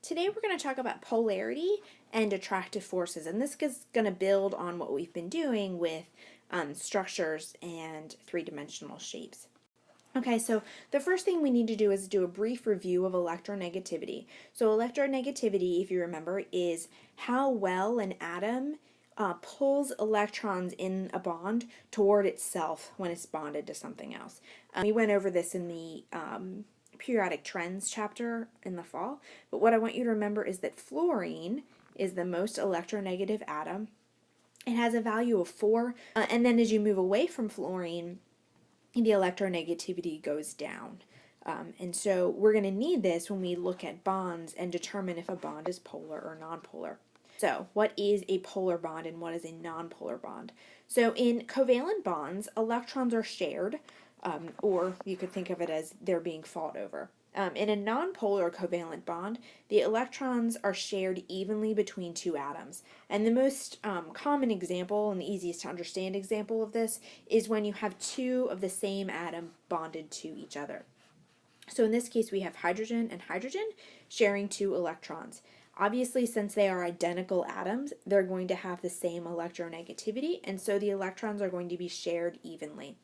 today we're going to talk about polarity and attractive forces, and this is going to build on what we've been doing with structures and three-dimensional shapes. Okay, so the first thing we need to do is do a brief review of electronegativity. So electronegativity, if you remember, is how well an atom pulls electrons in a bond toward itself when it's bonded to something else. We went over this in the periodic trends chapter in the fall, but what I want you to remember is that fluorine is the most electronegative atom. It has a value of 4, and then as you move away from fluorine, the electronegativity goes down. And so we're going to need this when we look at bonds and determine if a bond is polar or nonpolar. So what is a polar bond and what is a nonpolar bond? So in covalent bonds, electrons are shared, or you could think of it as they're being fought over. In a nonpolar covalent bond, the electrons are shared evenly between two atoms. And the most common example and the easiest to understand example of this is when you have two of the same atom bonded to each other. So in this case, we have hydrogen and hydrogen sharing 2 electrons. Obviously, since they are identical atoms, they're going to have the same electronegativity, and so the electrons are going to be shared evenly.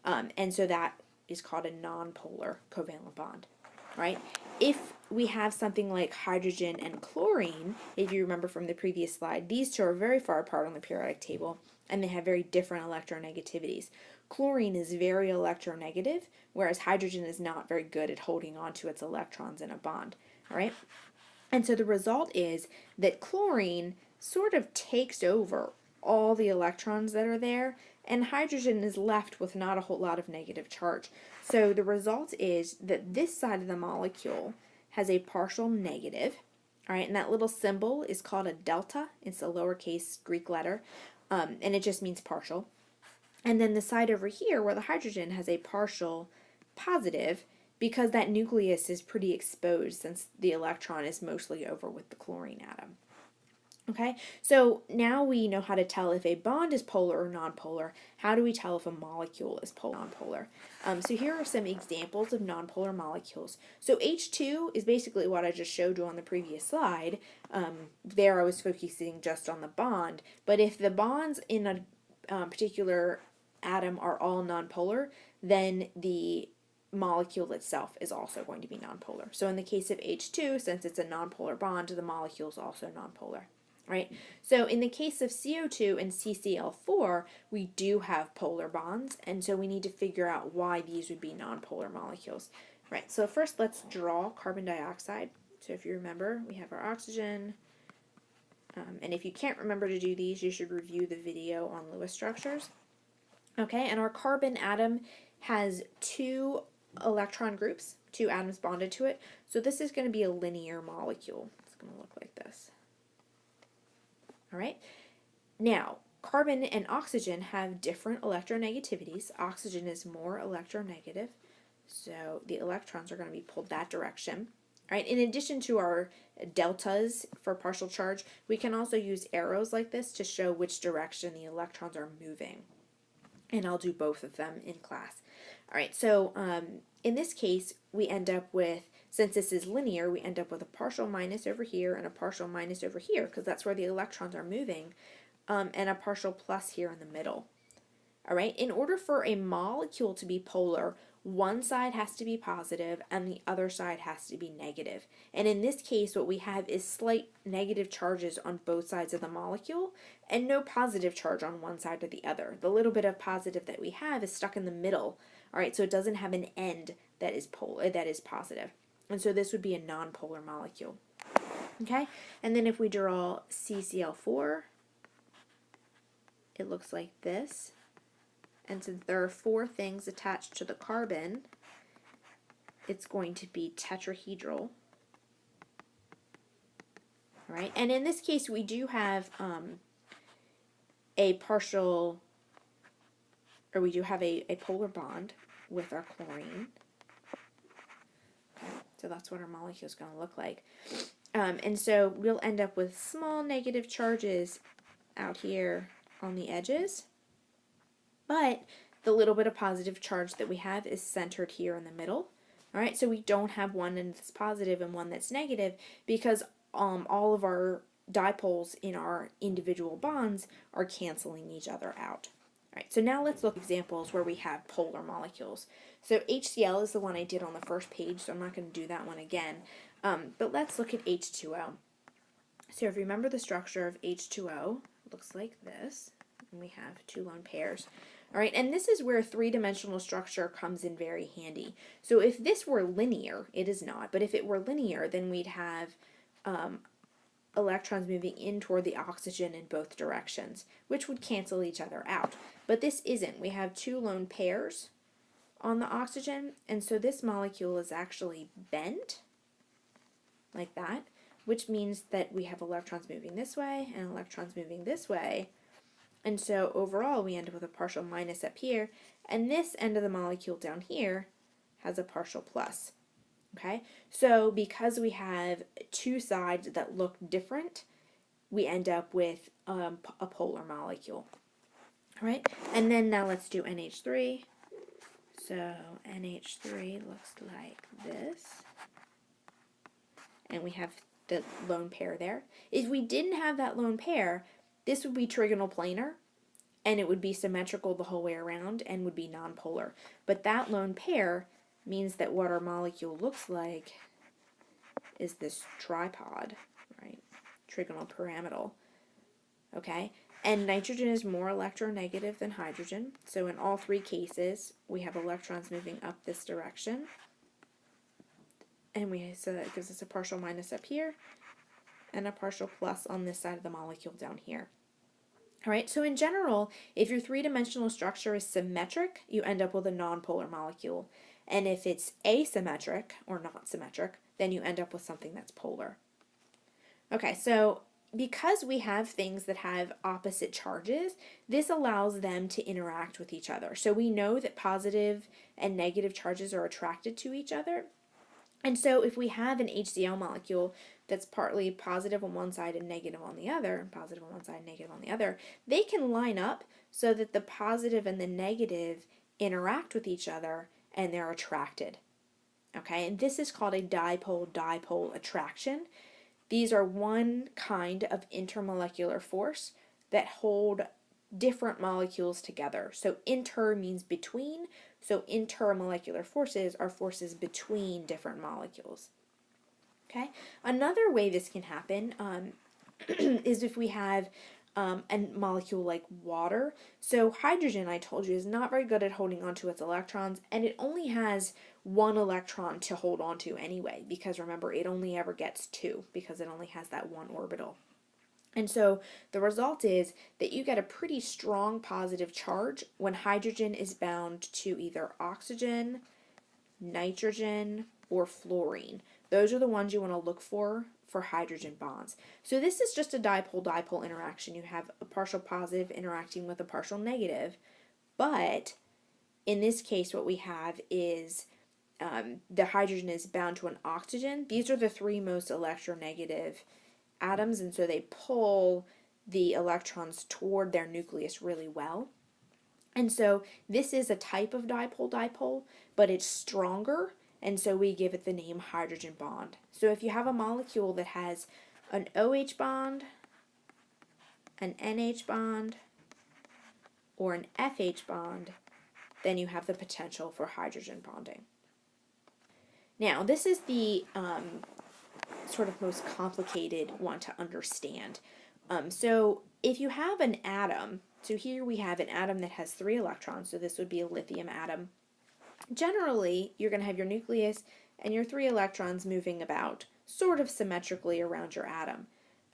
And so that is called a nonpolar covalent bond. Right? If we have something like hydrogen and chlorine, if you remember from the previous slide, these two are very far apart on the periodic table, and they have very different electronegativities. Chlorine is very electronegative, whereas hydrogen is not very good at holding on to its electrons in a bond. All right? And so the result is that chlorine sort of takes over all the electrons that are there, and hydrogen is left with not a whole lot of negative charge. So the result is that this side of the molecule has a partial negative, all right, and that little symbol is called a delta. It's a lowercase Greek letter, and it just means partial. And then the side over here where the hydrogen has a partial positive, because that nucleus is pretty exposed since the electron is mostly over with the chlorine atom. Okay, so now we know how to tell if a bond is polar or nonpolar. How do we tell if a molecule is polar or nonpolar? So here are some examples of nonpolar molecules. So H2 is basically what I just showed you on the previous slide. There I was focusing just on the bond, but if the bonds in a particular atom are all nonpolar, then the molecule itself is also going to be nonpolar. So in the case of H2, since it's a nonpolar bond, the molecule is also nonpolar. Right? So in the case of CO2 and CCl4, we do have polar bonds, and so we need to figure out why these would be nonpolar molecules. Right, so first let's draw carbon dioxide. So if you remember, we have our oxygen, and if you can't remember to do these, you should review the video on Lewis structures. Okay, and our carbon atom has 2 electron groups, 2 atoms bonded to it, so this is going to be a linear molecule. It's going to look like this. All right. Now, carbon and oxygen have different electronegativities. Oxygen is more electronegative, so the electrons are going to be pulled that direction. All right. In addition to our deltas for partial charge, we can also use arrows like this to show which direction the electrons are moving. And I'll do both of them in class. All right. So in this case, we end up with, since this is linear, we end up with a partial minus over here and a partial minus over here, because that's where the electrons are moving, and a partial plus here in the middle. All right, in order for a molecule to be polar, one side has to be positive and the other side has to be negative. And in this case, what we have is slight negative charges on both sides of the molecule and no positive charge on one side or the other. The little bit of positive that we have is stuck in the middle. All right, so it doesn't have an end that is positive. And so this would be a nonpolar molecule. Okay, and then if we draw CCl4, it looks like this. And since there are 4 things attached to the carbon, it's going to be tetrahedral. All right, and in this case, we do have a polar bond with our chlorine. So that's what our molecule is going to look like. And so we'll end up with small negative charges out here on the edges, but the little bit of positive charge that we have is centered here in the middle. All right, so we don't have one that's positive and one that's negative because all of our dipoles in our individual bonds are canceling each other out. All right, so now let's look at examples where we have polar molecules. So HCl is the one I did on the first page, so I'm not going to do that one again. But let's look at H2O. So if you remember the structure of H2O, it looks like this. And we have two lone pairs. All right, and this is where three-dimensional structure comes in very handy. So if this were linear, it is not, but if it were linear, then we'd have electrons moving in toward the oxygen in both directions, which would cancel each other out. But this isn't. We have two lone pairs on the oxygen, and so this molecule is actually bent, like that, which means that we have electrons moving this way and electrons moving this way. And so overall, we end up with a partial minus up here, and this end of the molecule down here has a partial plus. Okay, so because we have two sides that look different, we end up with a polar molecule. All right, and then now let's do NH3. So NH3 looks like this, and we have the lone pair there. If we didn't have that lone pair, this would be trigonal planar, and it would be symmetrical the whole way around and would be nonpolar. But that lone pair means that what our molecule looks like is this tripod, right? Trigonal pyramidal, okay? And nitrogen is more electronegative than hydrogen. So in all three cases, we have electrons moving up this direction. And so that gives us a partial minus up here and a partial plus on this side of the molecule down here. All right, so in general, if your three-dimensional structure is symmetric, you end up with a nonpolar molecule. And if it's asymmetric or not symmetric, then you end up with something that's polar. Okay, so because we have things that have opposite charges, this allows them to interact with each other. So we know that positive and negative charges are attracted to each other. And so if we have an HCl molecule that's partly positive on one side and negative on the other, positive on one side, negative on the other, they can line up so that the positive and the negative interact with each other and they're attracted. Okay, and this is called a dipole-dipole attraction. These are one kind of intermolecular force that hold different molecules together. So inter means between, so intermolecular forces are forces between different molecules. Okay, another way this can happen is if we have a molecule like water. So hydrogen, I told you, is not very good at holding onto its electrons, and it only has one electron to hold onto anyway, because remember, it only ever gets two, because it only has that one orbital. And so the result is that you get a pretty strong positive charge when hydrogen is bound to either oxygen, nitrogen, or fluorine. Those are the ones you want to look for hydrogen bonds. So this is just a dipole-dipole interaction. You have a partial positive interacting with a partial negative, but in this case what we have is the hydrogen is bound to an oxygen. These are the three most electronegative atoms, and so they pull the electrons toward their nucleus really well. And so this is a type of dipole-dipole, but it's stronger, and so we give it the name hydrogen bond. So if you have a molecule that has an OH bond, an NH bond, or an FH bond, then you have the potential for hydrogen bonding. Now, this is the sort of most complicated one to understand. So if you have an atom, so here we have an atom that has 3 electrons, so this would be a lithium atom. Generally, you're going to have your nucleus and your 3 electrons moving about sort of symmetrically around your atom.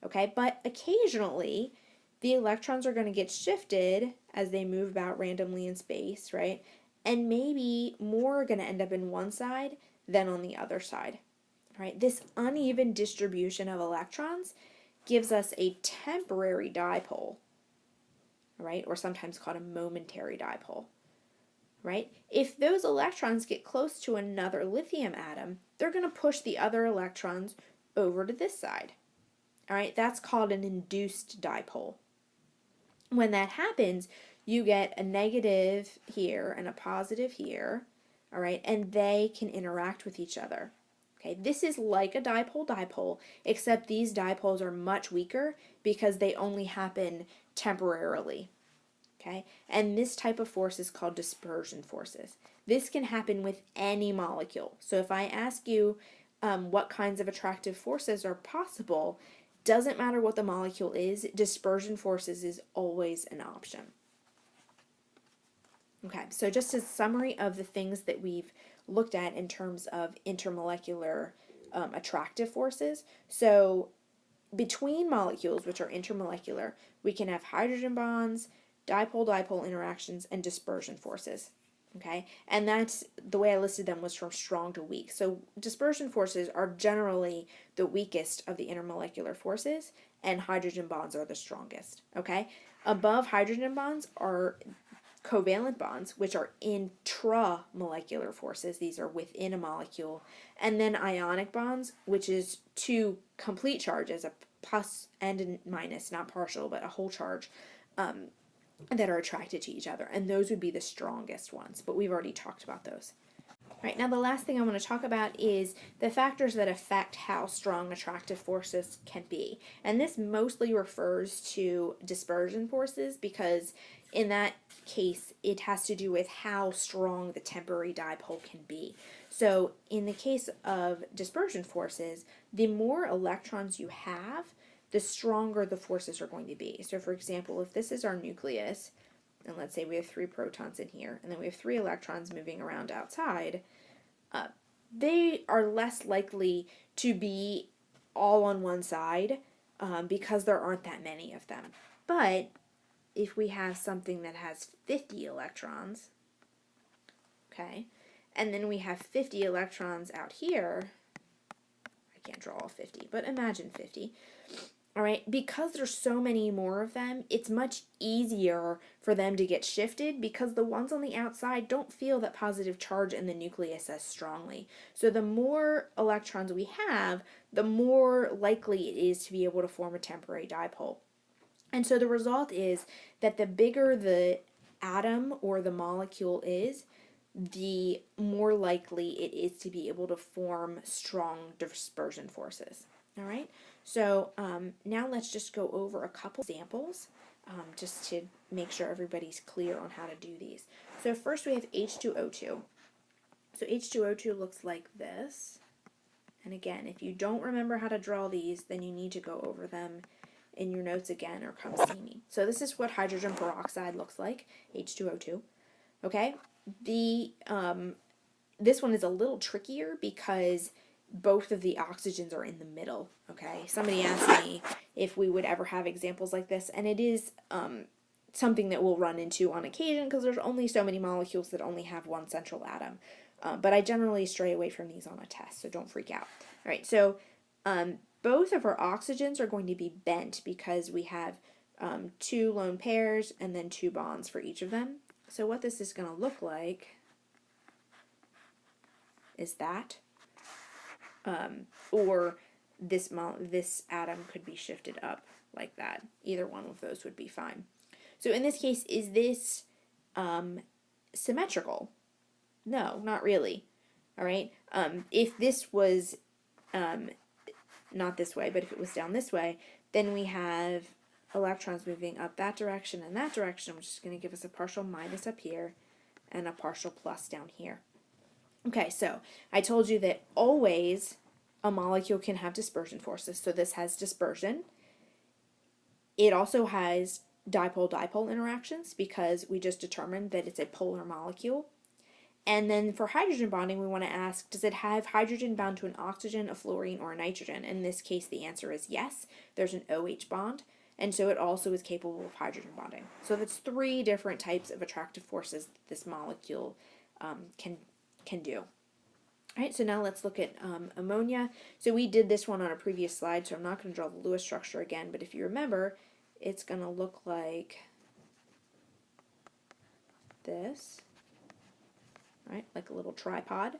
Okay, but occasionally the electrons are going to get shifted as they move about randomly in space, right? And maybe more are going to end up in one side than on the other side. Right? This uneven distribution of electrons gives us a temporary dipole, right? Or sometimes called a momentary dipole, right? If those electrons get close to another lithium atom, they're going to push the other electrons over to this side. All right, that's called an induced dipole. When that happens, you get a negative here and a positive here, all right, and they can interact with each other. Okay, this is like a dipole-dipole, except these dipoles are much weaker because they only happen temporarily. Okay, and this type of force is called dispersion forces. This can happen with any molecule. So if I ask you what kinds of attractive forces are possible, doesn't matter what the molecule is, dispersion forces is always an option. Okay, so just a summary of the things that we've looked at in terms of intermolecular attractive forces. So between molecules, which are intermolecular, we can have hydrogen bonds, dipole-dipole interactions, and dispersion forces. Okay, and that's the way I listed them was from strong to weak. So dispersion forces are generally the weakest of the intermolecular forces, and hydrogen bonds are the strongest. Okay, above hydrogen bonds are covalent bonds, which are intramolecular forces. These are within a molecule. And then ionic bonds, which is two complete charges, a plus and a minus, not partial, but a whole charge, that are attracted to each other. And those would be the strongest ones, but we've already talked about those. All right, now the last thing I want to talk about is the factors that affect how strong attractive forces can be. And this mostly refers to dispersion forces because in that case, it has to do with how strong the temporary dipole can be. So in the case of dispersion forces, the more electrons you have, the stronger the forces are going to be. So for example, if this is our nucleus, and let's say we have 3 protons in here, and then we have 3 electrons moving around outside, they are less likely to be all on one side because there aren't that many of them. But if we have something that has 50 electrons, okay, and then we have 50 electrons out here, I can't draw all 50, but imagine 50. All right, because there's so many more of them, it's much easier for them to get shifted because the ones on the outside don't feel that positive charge in the nucleus as strongly. So the more electrons we have, the more likely it is to be able to form a temporary dipole. And so the result is that the bigger the atom or the molecule is, the more likely it is to be able to form strong dispersion forces. All right, so now let's just go over a couple examples just to make sure everybody's clear on how to do these. So first we have H2O2. So H2O2 looks like this. And again, if you don't remember how to draw these, then you need to go over them in your notes again or come see me. So this is what hydrogen peroxide looks like, H2O2. Okay, this one is a little trickier because both of the oxygens are in the middle. Okay, somebody asked me if we would ever have examples like this, and it is something that we'll run into on occasion because there's only so many molecules that only have one central atom. But I generally stray away from these on a test, so don't freak out. All right, so both of our oxygens are going to be bent because we have 2 lone pairs and then 2 bonds for each of them. So what this is going to look like is that, or this atom could be shifted up like that. Either one of those would be fine. So in this case, is this symmetrical? No, not really. All right. If this was not this way, but if it was down this way, then we have electrons moving up that direction and that direction, which is going to give us a partial minus up here and a partial plus down here. Okay, so I told you that always a molecule can have dispersion forces. So this has dispersion. It also has dipole-dipole interactions because we just determined that it's a polar molecule. And then for hydrogen bonding, we want to ask, does it have hydrogen bound to an oxygen, a fluorine, or a nitrogen? In this case, the answer is yes. There's an OH bond, and so it also is capable of hydrogen bonding. So that's 3 different types of attractive forces that this molecule can do. All right, so now let's look at ammonia. So we did this one on a previous slide, so I'm not going to draw the Lewis structure again, but if you remember, it's going to look like this. Right, like a little tripod,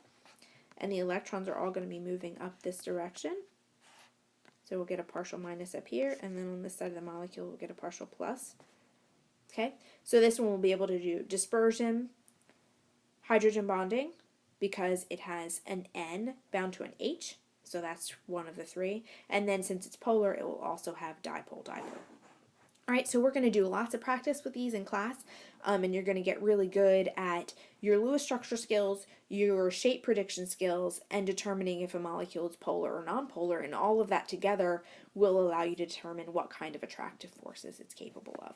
and the electrons are all going to be moving up this direction. So we'll get a partial minus up here, and then on this side of the molecule we'll get a partial plus. Okay, so this one will be able to do dispersion, hydrogen bonding, because it has an N bound to an H, so that's one of the three. And then since it's polar, it will also have dipole-dipole. All right, so we're going to do lots of practice with these in class, and you're going to get really good at your Lewis structure skills, your shape prediction skills, and determining if a molecule is polar or nonpolar, and all of that together will allow you to determine what kind of attractive forces it's capable of.